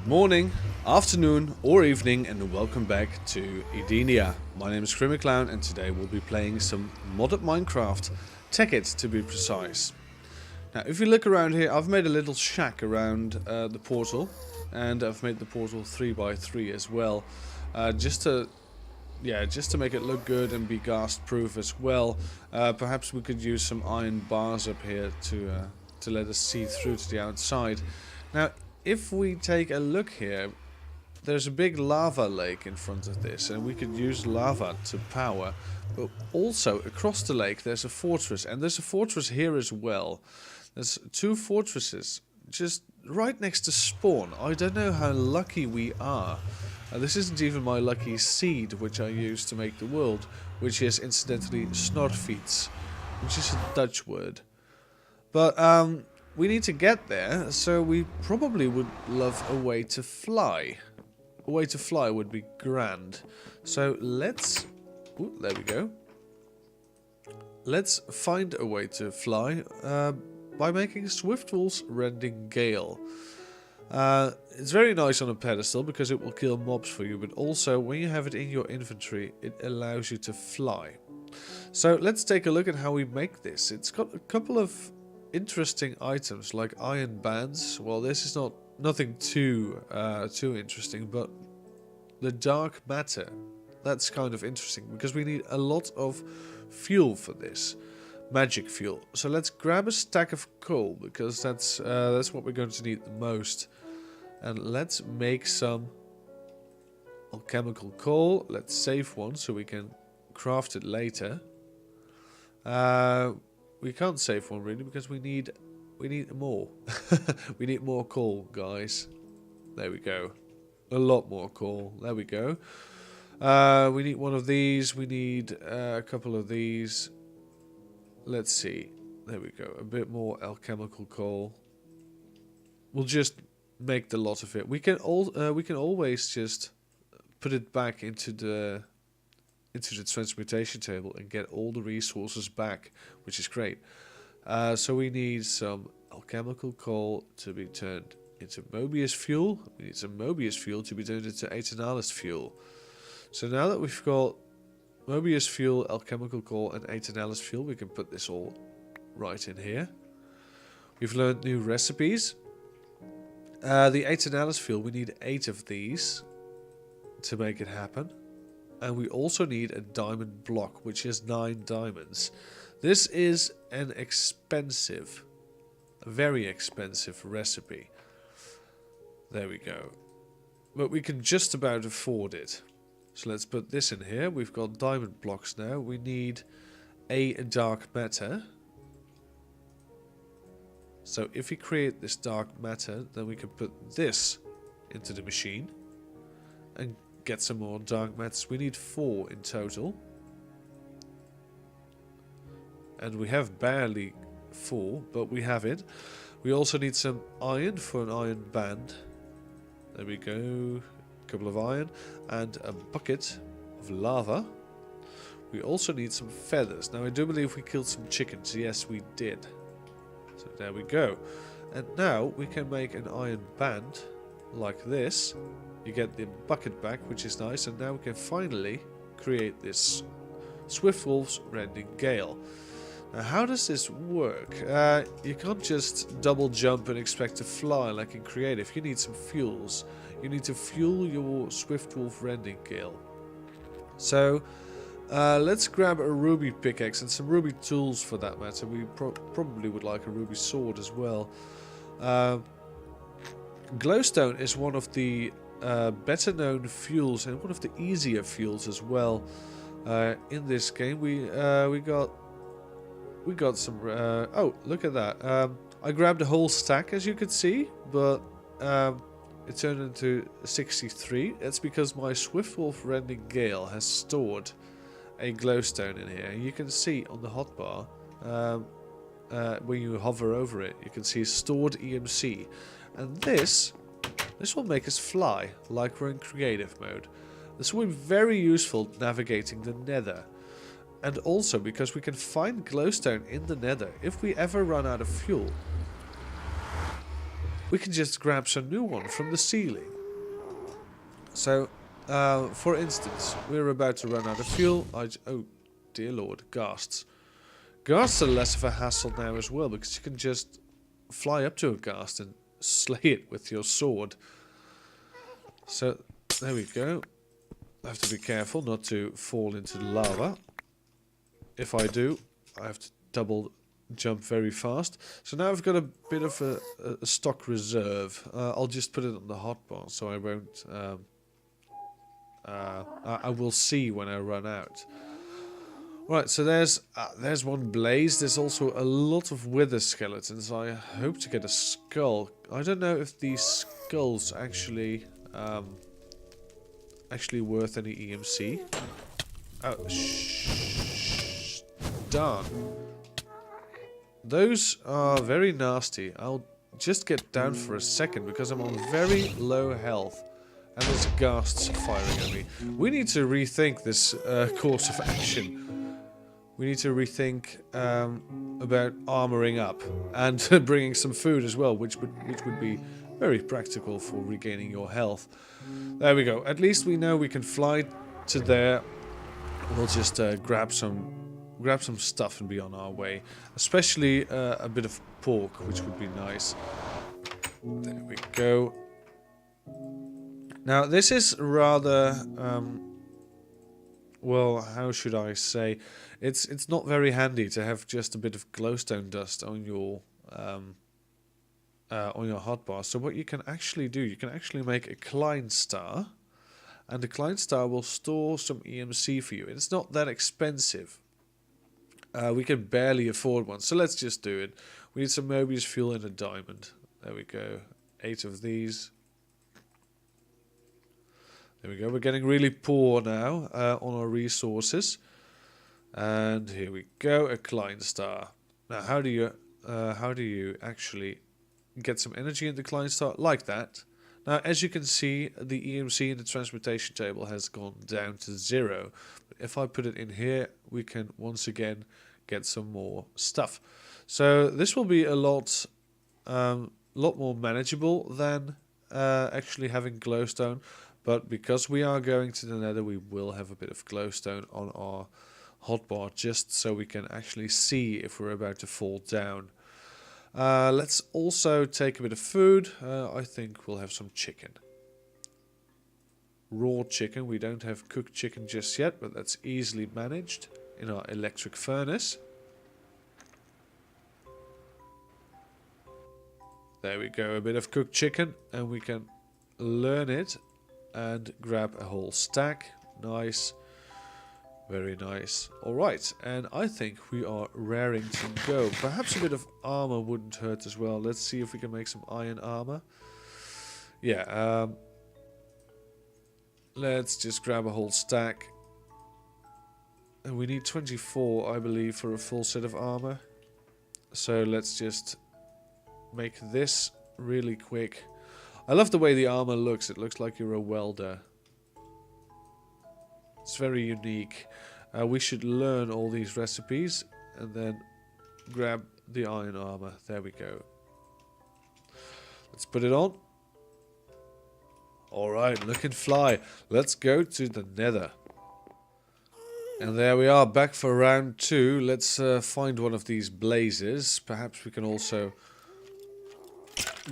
Morning, afternoon or evening and welcome back to Edenia. My name is Clown and today we'll be playing some modded Minecraft, Tekkit to be precise. Now if you look around here, I've made a little shack around the portal, and I've made the portal 3x3 as well, just to make it look good and be ghast proof as well. Perhaps we could use some iron bars up here to let us see through to the outside. Now if we take a look here, there's a big lava lake in front of this, and we could use lava to power. But also across the lake there's a fortress, and there's a fortress here as well. There's two fortresses just right next to spawn. I don't know how lucky we are. This isn't even my lucky seed, which I use to make the world, which is incidentally snorfiets, which is a Dutch word. But we need to get there, so we probably would love a way to fly. A way to fly would be grand. So let's... Ooh, there we go. Let's find a way to fly by making Swiftwolf's Rending Gale. It's very nice on a pedestal because it will kill mobs for you, but also when you have it in your inventory, it allows you to fly. So let's take a look at how we make this. It's got a couple of interesting items like iron bands. Well, this is nothing too interesting, but the dark matter, that's kind of interesting because we need a lot of fuel for this, magic fuel. So let's grab a stack of coal because that's what we're going to need the most, and let's make some alchemical coal. Let's save one so we can craft it later. We can't save one really because we need more. We need more coal, guys. There we go. A lot more coal. There we go. We need one of these. We need a couple of these. Let's see. There we go. A bit more alchemical coal. We'll just make the lot of it. We can always just put it back into the transmutation table and get all the resources back, which is great. So we need some alchemical coal to be turned into Mobius fuel. We need some Mobius fuel to be turned into Aeternalis fuel. So now that we've got Mobius fuel, alchemical coal and Aeternalis fuel, we can put this all right in here. We've learned new recipes. The Aeternalis fuel, we need 8 of these to make it happen. And we also need a diamond block, which is 9 diamonds. This is an expensive, a very expensive recipe. There we go. But we can just about afford it. So let's put this in here. We've got diamond blocks now. We need a dark matter. So if we create this dark matter, then we can put this into the machine and get some more dark matters. We need 4 in total. And we have barely 4, but we have it. We also need some iron for an iron band. There we go. A couple of iron and a bucket of lava. We also need some feathers. Now I do believe we killed some chickens. Yes, we did. So there we go. And now we can make an iron band like this. You get the bucket back, which is nice, and now we can finally create this Swiftwolf's Rending Gale. Now how does this work? You can't just double jump and expect to fly like in creative. You need some fuels. You need to fuel your Swiftwolf Rending Gale. So let's grab a ruby pickaxe and some ruby tools for that matter. We probably would like a ruby sword as well. Glowstone is one of the better known fuels and one of the easier fuels as well. In this game we got some oh, look at that. I grabbed a whole stack, as you could see, but it turned into 63. That's because my Swiftwolf Rending Gale has stored a glowstone in here. You can see on the hotbar when you hover over it, you can see stored EMC, and this will make us fly like we're in creative mode. This will be very useful navigating the nether, and also because we can find glowstone in the nether if we ever run out of fuel. we can just grab some new one from the ceiling. So, for instance, we're about to run out of fuel. Oh, dear lord, ghasts. Ghasts are less of a hassle now as well, because you can just fly up to a ghast and slay it with your sword. So, there we go. I have to be careful not to fall into the lava. If I do, I have to double jump very fast. So now I've got a bit of a stock reserve. I'll just put it on the hotbar, so I won't... I will see when I run out. Right, so there's one blaze. There's also a lot of wither skeletons. I hope to get a skull. I don't know if these skulls actually worth any EMC. Oh, darn. Those are very nasty. I'll just get down for a second because I'm on very low health. And there's ghasts firing at me. We need to rethink this course of action. We need to rethink about armoring up and bringing some food as well, which would be very practical for regaining your health. There we go. At least we know we can fly to there. We'll just grab some stuff and be on our way. Especially a bit of pork, which would be nice. There we go. Now, this is rather, well, how should I say? It's not very handy to have just a bit of glowstone dust on your hotbar. So what you can actually do, you can actually make a Klein star, and the Klein star will store some EMC for you. It's not that expensive. We can barely afford one, so let's just do it. We need some Mobius fuel and a diamond. There we go. 8 of these. There we go. We're getting really poor now on our resources. And here we go, a Klein star. Now, how do you actually get some energy in the Klein star? Like that. Now, as you can see, the EMC in the transportation table has gone down to 0. But if I put it in here, we can once again get some more stuff. So this will be a lot more manageable than actually having glowstone. But because we are going to the nether, we will have a bit of glowstone on our hotbar, just so we can actually see if we're about to fall down. Let's also take a bit of food. I think we'll have some chicken. Raw chicken. We don't have cooked chicken just yet, but that's easily managed in our electric furnace. There we go, a bit of cooked chicken, and we can learn it and grab a whole stack. Nice. Very nice. Alright, and I think we are raring to go. Perhaps a bit of armor wouldn't hurt as well. Let's see if we can make some iron armor. Yeah, let's just grab a whole stack. And we need 24, I believe, for a full set of armor. So let's just make this really quick. I love the way the armor looks. It looks like you're a welder. It's very unique. We should learn all these recipes and then grab the iron armor. There we go. Let's put it on. Alright, look and fly. Let's go to the nether. And there we are, back for round 2. Let's find one of these blazes. Perhaps we can also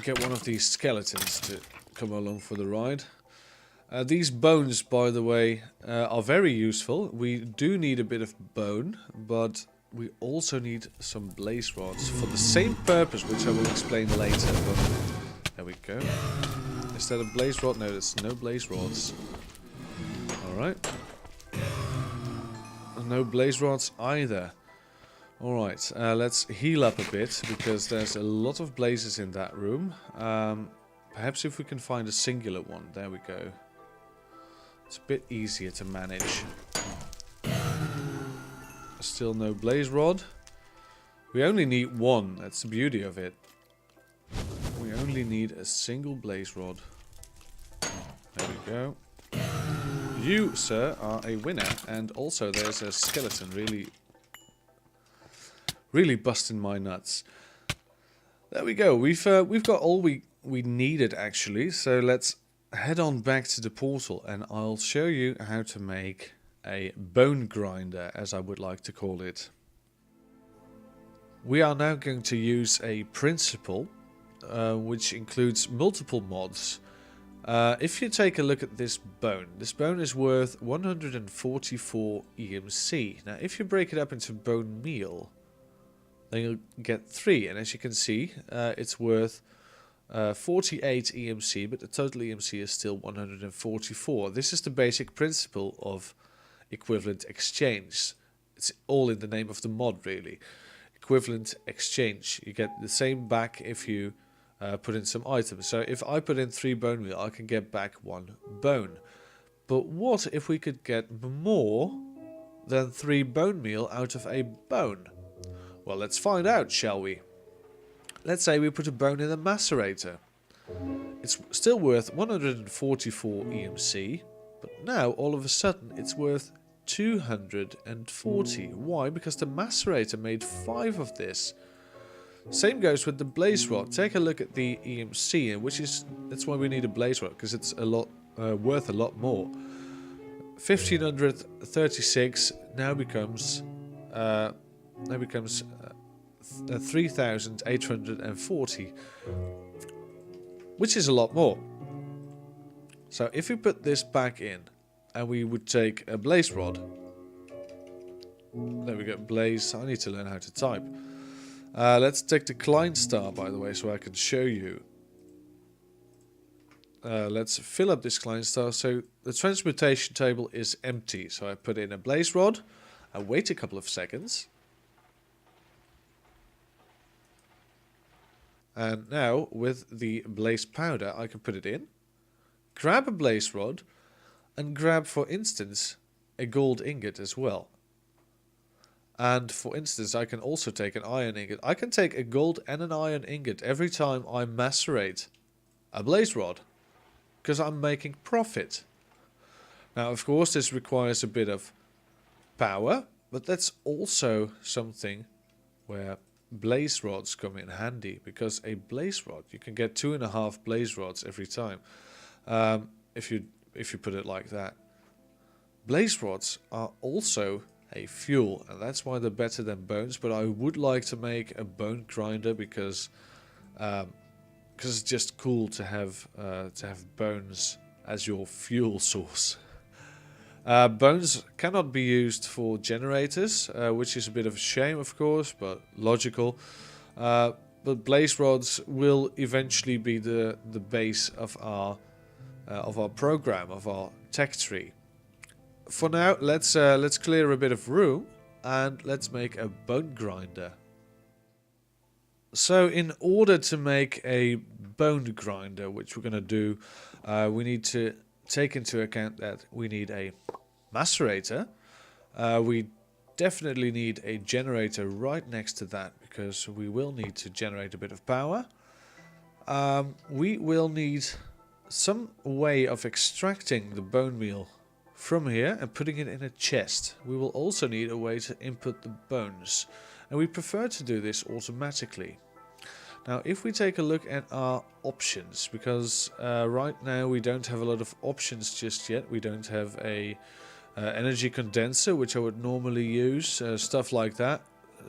get one of these skeletons to come along for the ride. These bones, by the way, are very useful. We do need a bit of bone, but we also need some blaze rods for the same purpose, which I will explain later. But there we go. Is that a blaze rod? No, there's no blaze rods. Alright. No blaze rods either. Alright, let's heal up a bit, because there's a lot of blazes in that room. Perhaps if we can find a singular one. There we go. It's a bit easier to manage. Still no blaze rod. We only need one. That's the beauty of it. We only need a single blaze rod. There we go. You, sir, are a winner. And also there's a skeleton really busting my nuts. There we go. We've got all we we need it actually. So let's head on back to the portal and I'll show you how to make a bone grinder, as I would like to call it. We are now going to use a principle which includes multiple mods. If you take a look at this bone is worth 144 EMC. Now if you break it up into bone meal, then you'll get 3, and as you can see it's worth 48 EMC, but the total EMC is still 144. This is the basic principle of equivalent exchange. It's all in the name of the mod, really. Equivalent exchange. You get the same back if you put in some items. So if I put in 3 bone meal, I can get back 1 bone. But what if we could get more than 3 bone meal out of a bone? Well, let's find out, shall we? Let's say we put a bone in the macerator. It's still worth 144 EMC, but now all of a sudden it's worth 240. Why? Because the macerator made 5 of this. Same goes with the blaze rod. Take a look at the EMC, that's why we need a blaze rod, because it's a lot worth a lot more. 1536 now becomes 3,840, which is a lot more. So if we put this back in and we would take a blaze rod, there we go, blaze. I need to learn how to type. Let's take the Klein star, by the way, so I can show you. Let's fill up this Klein star. So the transmutation table is empty, so I put in a blaze rod. I wait a couple of seconds. And now, with the blaze powder, I can put it in, grab a blaze rod, and grab, for instance, a gold ingot as well. And, for instance, I can also take an iron ingot. I can take a gold and an iron ingot every time I macerate a blaze rod, because I'm making profit. Now, of course, this requires a bit of power, but that's also something where blaze rods come in handy, because a blaze rod, you can get 2.5 blaze rods every time, if you put it like that. Blaze rods are also a fuel, and that's why they're better than bones. But I would like to make a bone grinder because it's just cool to have bones as your fuel source. Bones cannot be used for generators, which is a bit of a shame, of course, but logical. But blaze rods will eventually be the base of our program, of our tech tree. For now, let's clear a bit of room and let's make a bone grinder. So, in order to make a bone grinder, which we're going to do, we need to take into account that we need a macerator. We definitely need a generator right next to that, because we will need to generate a bit of power. We will need some way of extracting the bone meal from here and putting it in a chest. We will also need a way to input the bones, and we prefer to do this automatically. Now, if we take a look at our options, because right now we don't have a lot of options just yet. We don't have a energy condenser, which I would normally use, stuff like that.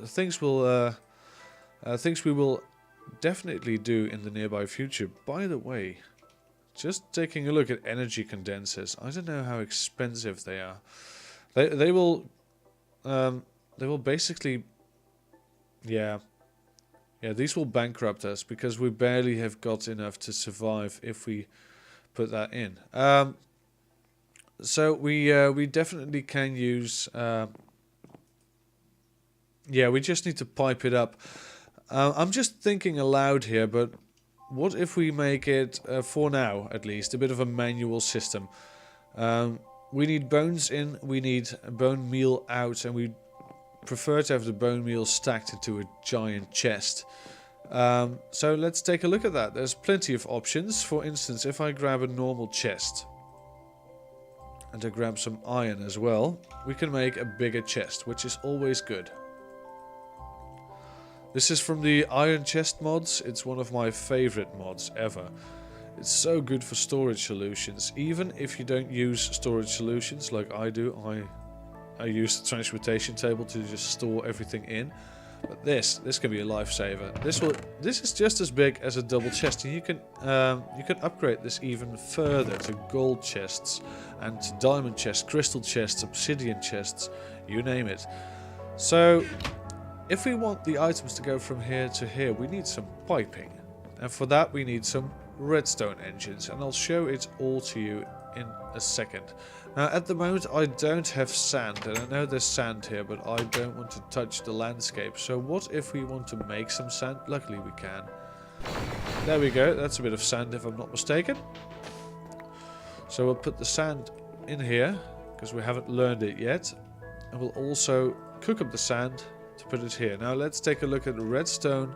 Things we will definitely do in the nearby future. By the way, just taking a look at energy condensers, I don't know how expensive they are. They will basically, yeah, these will bankrupt us, because we barely have got enough to survive if we put that in. So we definitely can use. We just need to pipe it up. I'm just thinking aloud here, but what if we make it, for now at least, a bit of a manual system? We need bones in, we need bone meal out, and we prefer to have the bone meal stacked into a giant chest. So let's take a look at that. There's plenty of options. For instance, if I grab a normal chest and I grab some iron as well, we can make a bigger chest, which is always good. This is from the Iron Chest mods. It's one of my favorite mods ever. It's so good for storage solutions. Even if you don't use storage solutions like I do, I use the transportation table to just store everything in. But this can be a lifesaver. This is just as big as a double chest, and you can upgrade this even further to gold chests and to diamond chests, crystal chests, obsidian chests, you name it. So if we want the items to go from here to here, we need some piping, and for that we need some redstone engines, and I'll show it all to you in a second. Now at the moment I don't have sand, and I know there's sand here, but I don't want to touch the landscape. So what if we want to make some sand? Luckily we can. There we go, that's a bit of sand if I'm not mistaken. So we'll put the sand in here, because we haven't learned it yet. And we'll also cook up the sand to put it here. Now let's take a look at the redstone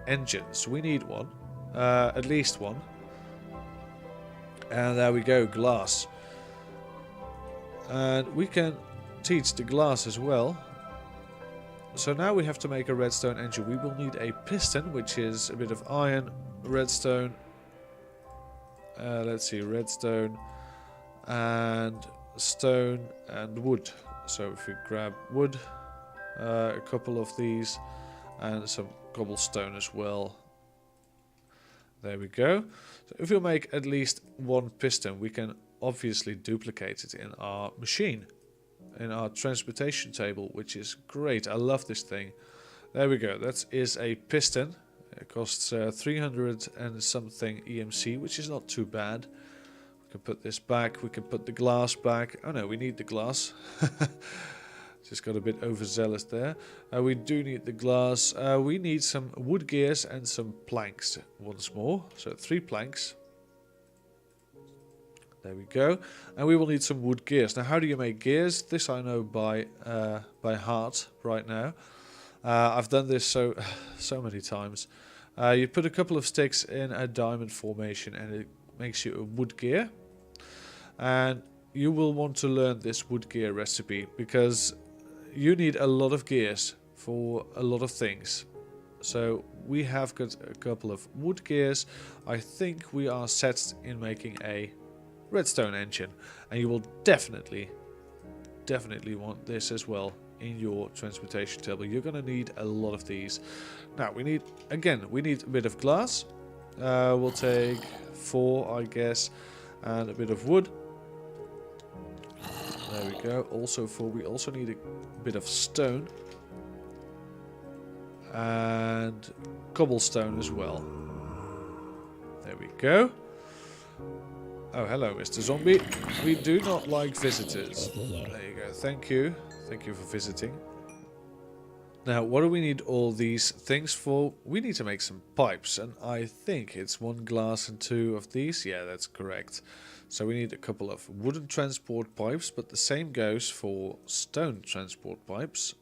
engines. We need one, at least one. And there we go, glass. And we can teach the glass as well. So now we have to make a redstone engine. We will need a piston, which is a bit of iron, redstone. Let's see, redstone and stone and wood. So if we grab wood, a couple of these, and some cobblestone as well. There we go. So if we make at least one piston, we can obviously duplicate it in our machine, in our transportation table, which is great. I love this thing. There we go. That is a piston. It costs 300 and something EMC, which is not too bad. We can put this back. We can put the glass back. Oh no, we need the glass. Just got a bit overzealous there. We do need the glass. We need some wood gears and some planks once more. So 3 planks. There we go. And we will need some wood gears. Now how do you make gears? This I know by heart right now. I've done this so many times. You put a couple of sticks in a diamond formation and it makes you a wood gear. And you will want to learn this wood gear recipe, because you need a lot of gears for a lot of things. So we have got a couple of wood gears. I think we are set in making a redstone engine, and you will definitely want this as well in your transportation table. You're going to need a lot of these. Now we need a bit of glass. We'll take 4, I guess, and a bit of wood. There we go. Also 4. We also need a bit of stone and cobblestone as well. There we go. Oh, hello, Mr. Zombie. We do not like visitors. There you go. Thank you. Thank you for visiting. Now, what do we need all these things for? We need to make some pipes, and I think it's 1 glass and 2 of these. Yeah, that's correct. So we need a couple of wooden transport pipes, but the same goes for stone transport pipes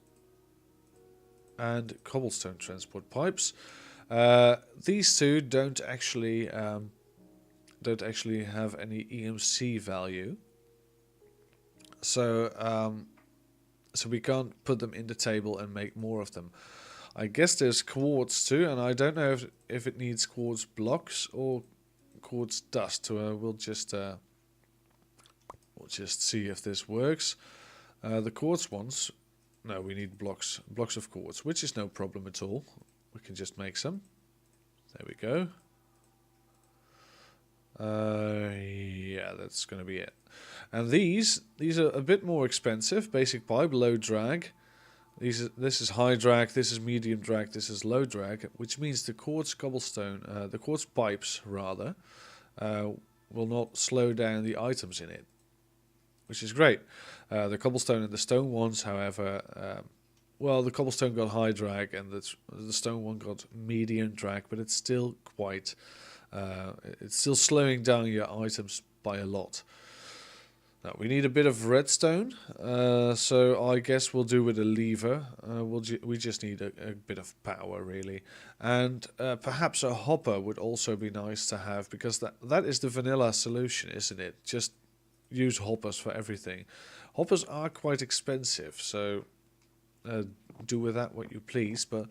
and cobblestone transport pipes. These two don't actually have any EMC value, so so we can't put them in the table and make more of them. I guess there's quartz too, and I don't know if it needs quartz blocks or quartz dust. We'll just see if this works. The quartz ones, no, we need blocks of quartz, which is no problem at all. We can just make some. There we go. Yeah, that's going to be it. And these are a bit more expensive. Basic pipe, low drag. This is high drag, this is medium drag, this is low drag, which means the quartz cobblestone, the quartz pipes rather, will not slow down the items in it, which is great. The cobblestone and the stone ones, however, well, the cobblestone got high drag and the stone one got medium drag, but it's still quite, it's still slowing down your items by a lot. Now, we need a bit of redstone, so I guess we'll do with a lever. We just need a bit of power, really. And perhaps a hopper would also be nice to have, because that is the vanilla solution, isn't it? Just use hoppers for everything. Hoppers are quite expensive, so do with that what you please. But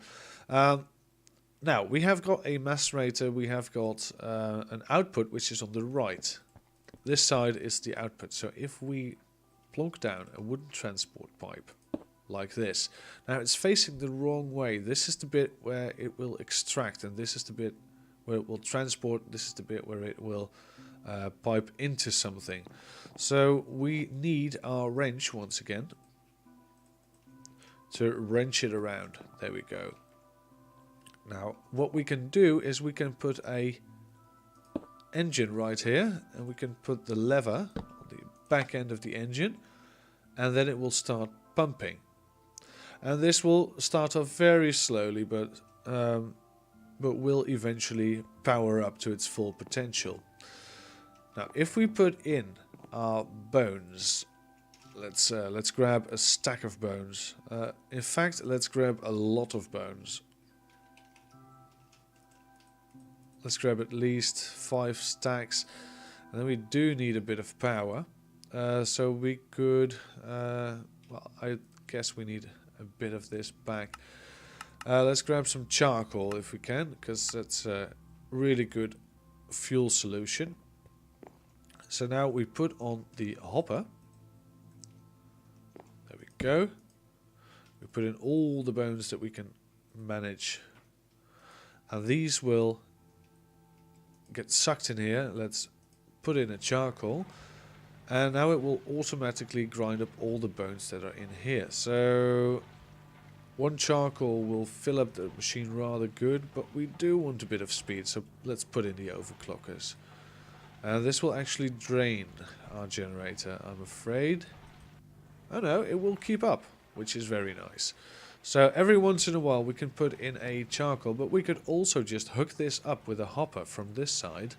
Now, we have got a macerator, we have got an output which is on the right. This side is the output. So if we plonk down a wooden transport pipe like this. Now it's facing the wrong way. This is the bit where it will extract, and this is the bit where it will transport. This is the bit where it will pipe into something. So we need our wrench once again to wrench it around. There we go. Now what we can do is we can put a engine right here, and we can put the lever on the back end of the engine, and then it will start pumping. And this will start off very slowly, but will eventually power up to its full potential. Now, if we put in our bones, let's grab a stack of bones. In fact, let's grab a lot of bones. Let's grab at least 5 stacks, and then we do need a bit of power. So we could, well, I guess we need a bit of this back. Let's grab some charcoal if we can, because that's a really good fuel solution. So now we put on the hopper. There we go. We put in all the bones that we can manage, and these will get sucked in here. Let's put in a charcoal, and now it will automatically grind up all the bones that are in here. So one charcoal will fill up the machine rather good, but we do want a bit of speed, so let's put in the overclockers. This will actually drain our generator, I'm afraid. Oh no, it will keep up, which is very nice. So every once in a while we can put in a charcoal, but we could also just hook this up with a hopper from this side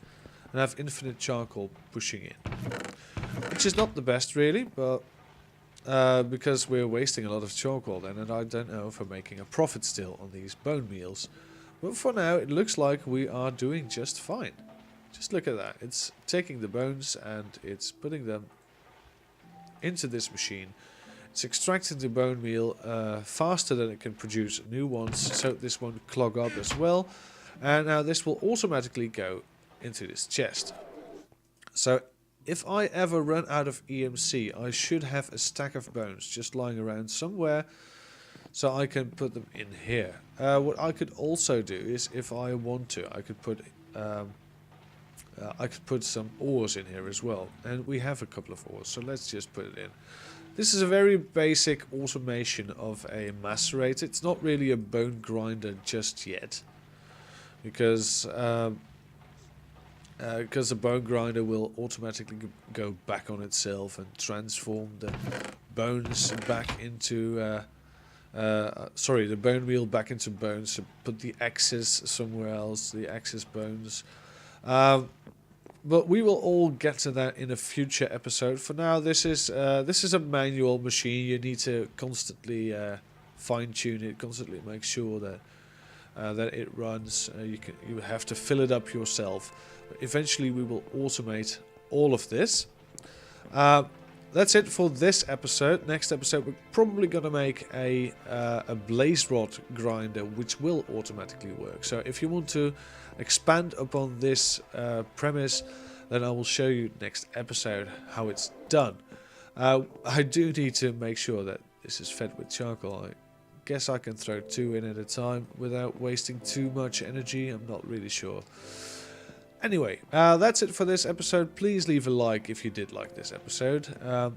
and have infinite charcoal pushing in. Which is not the best really, but because we're wasting a lot of charcoal then, and I don't know if we're making a profit still on these bone meals. But for now it looks like we are doing just fine. Just look at that. It's taking the bones and it's putting them into this machine. It's extracting the bone meal faster than it can produce new ones, so this won't clog up as well. And now this will automatically go into this chest. So if I ever run out of EMC, I should have a stack of bones just lying around somewhere, so I can put them in here. What I could also do is, if I want to, I could put some ores in here as well, and we have a couple of ores, so let's just put it in. This is a very basic automation of a macerator. It's not really a bone grinder just yet, because the bone grinder will automatically go back on itself and transform the bones back into the bone meal back into bones. So put the axes somewhere else, the axis bones. But we will all get to that in a future episode. For now, this is a manual machine. You need to constantly fine-tune it, constantly make sure that it runs. You have to fill it up yourself. But eventually, we will automate all of this. That's it for this episode. Next episode, we're probably gonna make a blaze rod grinder, which will automatically work. So if you want to expand upon this premise, then I will show you next episode how it's done. I do need to make sure that this is fed with charcoal. I guess I can throw 2 in at a time without wasting too much energy. I'm not really sure. Anyway, that's it for this episode. Please leave a like if you did like this episode.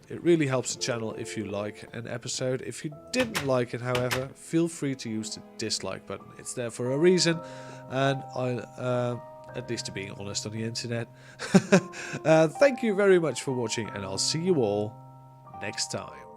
It really helps the channel if you like an episode. If you didn't like it, however, feel free to use the dislike button. It's there for a reason, and at least to being honest on the internet. Thank you very much for watching, and I'll see you all next time.